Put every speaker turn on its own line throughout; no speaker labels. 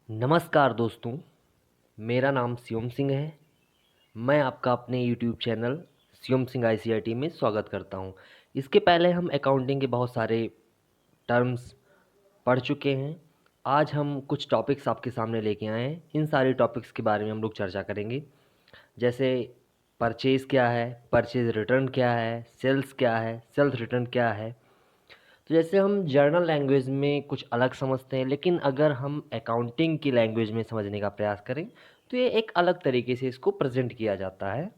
नमस्कार दोस्तों, मेरा नाम शिवम सिंह है। मैं आपका अपने YouTube channel Shivam Singh ICIT में स्वागत करता हूं। इसके पहले हम अकाउंटिंग के बहुत सारे टर्म्स पढ़ चुके हैं। आज हम कुछ टॉपिक्स आपके सामने लेके आए हैं। इन सारे टॉपिक्स के बारे में हम लोग चर्चा करेंगे, जैसे परचेज़ क्या है, परचेज़ रिटर्न क्या है, सेल्स क्या है, सेल्स रिटर्न क्या है। तो जैसे हम जर्नल लैंग्वेज में कुछ अलग समझते हैं, लेकिन अगर हम अकाउंटिंग की लैंग्वेज में समझने का प्रयास करें तो ये एक अलग तरीके से इसको प्रेजेंट किया जाता है।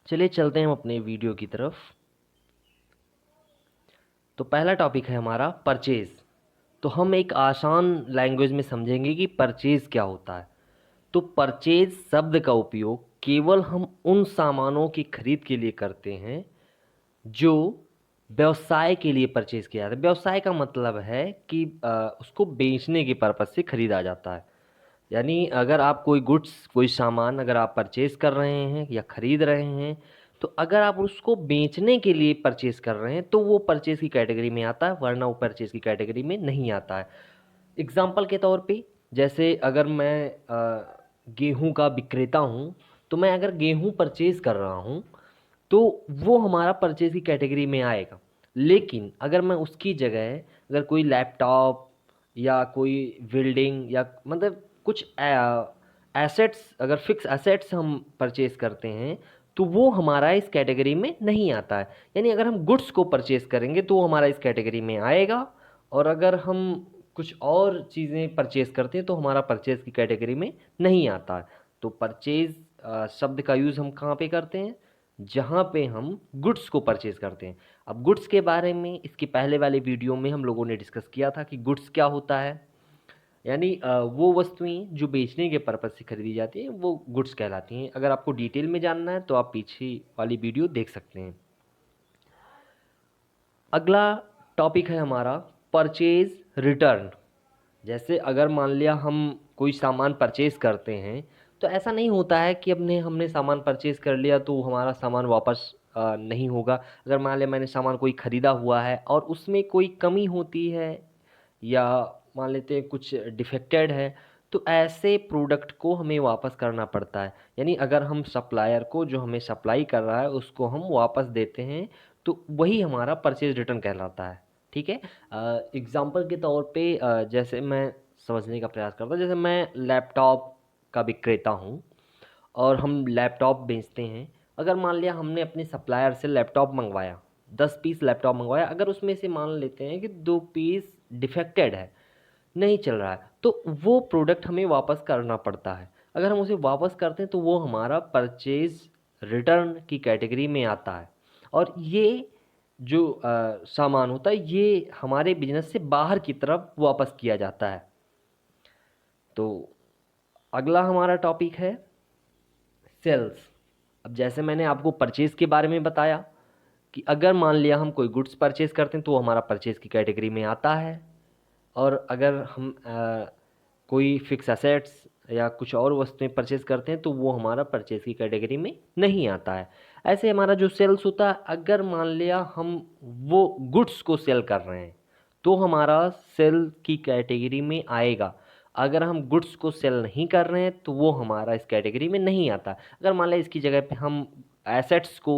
चलिए चलते हैं हम अपने वीडियो की तरफ। तो पहला टॉपिक है हमारा परचेज़। तो हम एक आसान लैंग्वेज में समझेंगे कि परचेज़ क्या होता है। तो परचेज़ शब्द का उपयोग केवल हम उन सामानों की खरीद के लिए करते हैं जो व्यवसाय के लिए परचेज़ किया जाता है। व्यवसाय का मतलब है कि उसको बेचने के पर्पज़ से खरीदा जाता है। यानी अगर आप कोई गुड्स, कोई सामान अगर आप परचेज़ कर रहे हैं या ख़रीद रहे हैं, तो अगर आप उसको बेचने के लिए परचेज़ कर रहे हैं, तो वो परचेज़ की कैटेगरी में आता है, वरना वो परचेज़ की कैटेगरी में नहीं आता है। एग्ज़ाम्पल के तौर पे, जैसे अगर मैं गेहूँ का विक्रेता हूँ, तो मैं अगर गेहूँ परचेज़ कर रहा हूँ, तो वो हमारा परचेज़ की कैटेगरी में आएगा। लेकिन अगर मैं उसकी जगह अगर कोई लैपटॉप या कोई बिल्डिंग या मतलब कुछ एसेट्स, अगर फिक्स एसेट्स हम परचेज़ करते हैं, तो वो हमारा इस कैटेगरी में नहीं आता है। यानी अगर हम गुड्स को परचेज़ करेंगे तो वो हमारा इस कैटेगरी में आएगा, और अगर हम कुछ और चीज़ें परचेज़ करते हैं तो हमारा परचेज़ की कैटेगरी में नहीं आता है। तो परचेज़ शब्द का यूज़ हम कहाँ पे करते हैं? जहाँ पे हम गुड्स को परचेज़ करते हैं। अब गुड्स के बारे में इसके पहले वाले वीडियो में हम लोगों ने डिस्कस किया था कि गुड्स क्या होता है। यानी वो वस्तुएँ जो बेचने के पर्पज़ से खरीदी जाती हैं, वो गुड्स कहलाती हैं। अगर आपको डिटेल में जानना है तो आप पीछे वाली वीडियो देख सकते हैं। अगला टॉपिक है हमारा परचेज़ रिटर्न। जैसे अगर मान लिया हम कोई सामान परचेज़ करते हैं, तो ऐसा नहीं होता है कि अपने हमने सामान परचेज़ कर लिया तो हमारा सामान वापस नहीं होगा। अगर मान लिया मैंने सामान कोई ख़रीदा हुआ है और उसमें कोई कमी होती है, या मान लेते हैं कुछ डिफेक्टेड है, तो ऐसे प्रोडक्ट को हमें वापस करना पड़ता है। यानी अगर हम सप्लायर को, जो हमें सप्लाई कर रहा है, उसको हम वापस देते हैं, तो वही हमारा परचेज़ रिटर्न कहलाता है। ठीक है? एग्ज़ाम्पल के तौर पे जैसे मैं समझने का प्रयास करता हूँ, जैसे मैं लैपटॉप का विक्रेता हूँ और हम लैपटॉप बेचते हैं। अगर मान लिया हमने अपने सप्लायर से लैपटॉप मँगवाया, 10 पीस लैपटॉप मँगवाया, अगर उसमें से मान लेते हैं कि 2 पीस डिफेक्टेड है, नहीं चल रहा है, तो वो प्रोडक्ट हमें वापस करना पड़ता है। अगर हम उसे वापस करते हैं तो वो हमारा परचेज़ रिटर्न की कैटेगरी में आता है। और ये जो सामान होता है, ये हमारे बिज़नेस से बाहर की तरफ वापस किया जाता है। तो अगला हमारा टॉपिक है सेल्स। अब जैसे मैंने आपको परचेज़ के बारे में बताया कि अगर मान लिया हम कोई गुड्स परचेज़ करते हैं तो वो हमारा परचेज़ की कैटेगरी में आता है, और अगर हम कोई फिक्स एसेट्स या कुछ और वस्तुएं परचेज़ करते हैं तो वो हमारा परचेज़ की कैटेगरी में नहीं आता है। ऐसे हमारा जो सेल्स होता है, अगर मान लिया हम वो गुड्स को सेल कर रहे हैं तो हमारा सेल की कैटेगरी में आएगा। अगर हम गुड्स को सेल नहीं कर रहे हैं तो वो हमारा इस कैटेगरी में नहीं आता। अगर मान लिया इसकी जगह पे हम एसेट्स को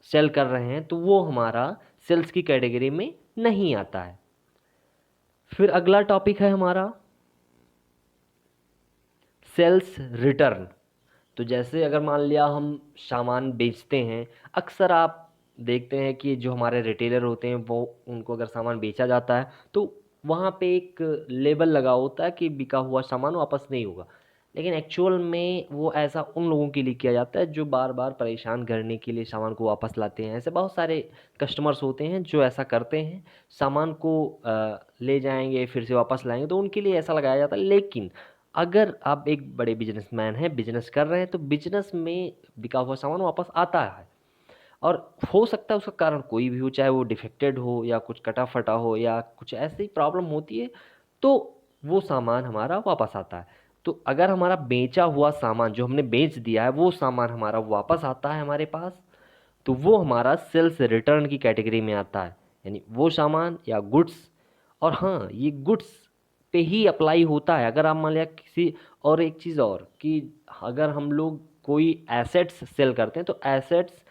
सेल कर रहे हैं तो वो हमारा सेल्स की कैटेगरी में नहीं आता है। फिर अगला टॉपिक है हमारा सेल्स रिटर्न। तो जैसे अगर मान लिया हम सामान बेचते हैं, अक्सर आप देखते हैं कि जो हमारे रिटेलर होते हैं, वो उनको अगर सामान बेचा जाता है तो वहाँ पे एक लेबल लगा होता है कि बिका हुआ सामान वापस नहीं होगा। लेकिन एक्चुअल में वो ऐसा उन लोगों के लिए किया जाता है जो बार बार परेशान करने के लिए सामान को वापस लाते हैं। ऐसे बहुत सारे कस्टमर्स होते हैं जो ऐसा करते हैं, सामान को ले जाएंगे फिर से वापस लाएंगे, तो उनके लिए ऐसा लगाया जाता है। लेकिन अगर आप एक बड़े बिजनेसमैन हैं, बिजनेस कर रहे हैं, तो बिजनेस में बिका हुआ सामान वापस आता है। और हो सकता है उसका कारण कोई भी हो, चाहे वो डिफेक्टेड हो या कुछ कटा फटा हो या कुछ ऐसी प्रॉब्लम होती है, तो वो सामान हमारा वापस आता है। तो अगर हमारा बेचा हुआ सामान जो हमने बेच दिया है, वो सामान हमारा वापस आता है हमारे पास, तो वो हमारा सेल्स रिटर्न की कैटेगरी में आता है। यानी वो सामान या गुड्स, और हाँ, ये गुड्स पे ही अप्लाई होता है। अगर आप मान लिया किसी और एक चीज़ और कि अगर हम लोग कोई एसेट्स सेल करते हैं तो एसेट्स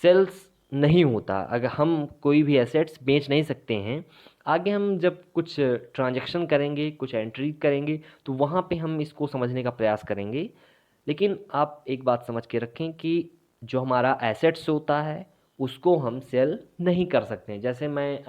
सेल्स नहीं होता। अगर हम कोई भी एसेट्स बेच नहीं सकते हैं, आगे हम जब कुछ ट्रांजैक्शन करेंगे, कुछ एंट्री करेंगे, तो वहाँ पे हम इसको समझने का प्रयास करेंगे। लेकिन आप एक बात समझ के रखें कि जो हमारा एसेट्स होता है उसको हम सेल नहीं कर सकते हैं। जैसे मैं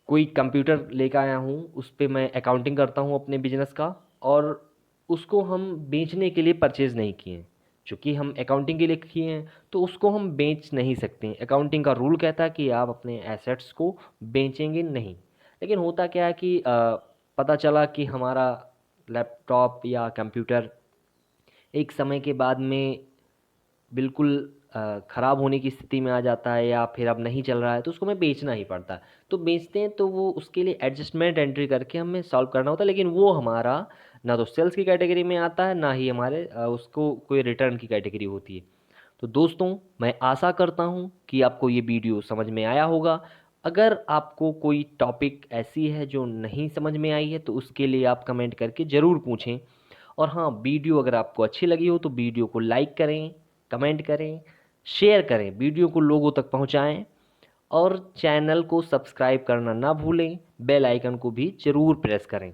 कोई कंप्यूटर लेकर आया हूँ, उस पे मैं अकाउंटिंग करता हूँ अपने बिजनेस का, और उसको हम बेचने के लिए परचेज़ नहीं किए हैं। चूँकि हम अकाउंटिंग के लिए किए हैं तो उसको हम बेच नहीं सकते हैं। अकाउंटिंग का रूल कहता है कि आप अपने एसेट्स को बेचेंगे नहीं। लेकिन होता क्या है कि पता चला कि हमारा लैपटॉप या कंप्यूटर एक समय के बाद में बिल्कुल ख़राब होने की स्थिति में आ जाता है या फिर अब नहीं चल रहा है, तो उसको हमें बेचना ही पड़ता है। तो बेचते हैं तो वो उसके लिए एडजस्टमेंट एंट्री करके हमें सॉल्व करना होता है, लेकिन वो हमारा ना तो सेल्स की कैटेगरी में आता है, ना ही हमारे उसको कोई रिटर्न की कैटेगरी होती है। तो दोस्तों, मैं आशा करता हूँ कि आपको ये वीडियो समझ में आया होगा। अगर आपको कोई टॉपिक ऐसी है जो नहीं समझ में आई है तो उसके लिए आप कमेंट करके ज़रूर पूछें। और हाँ, वीडियो अगर आपको अच्छी लगी हो तो वीडियो को लाइक करें, कमेंट करें, शेयर करें, वीडियो को लोगों तक पहुंचाएं, और चैनल को सब्सक्राइब करना ना भूलें, बेल आइकन को भी ज़रूर प्रेस करें।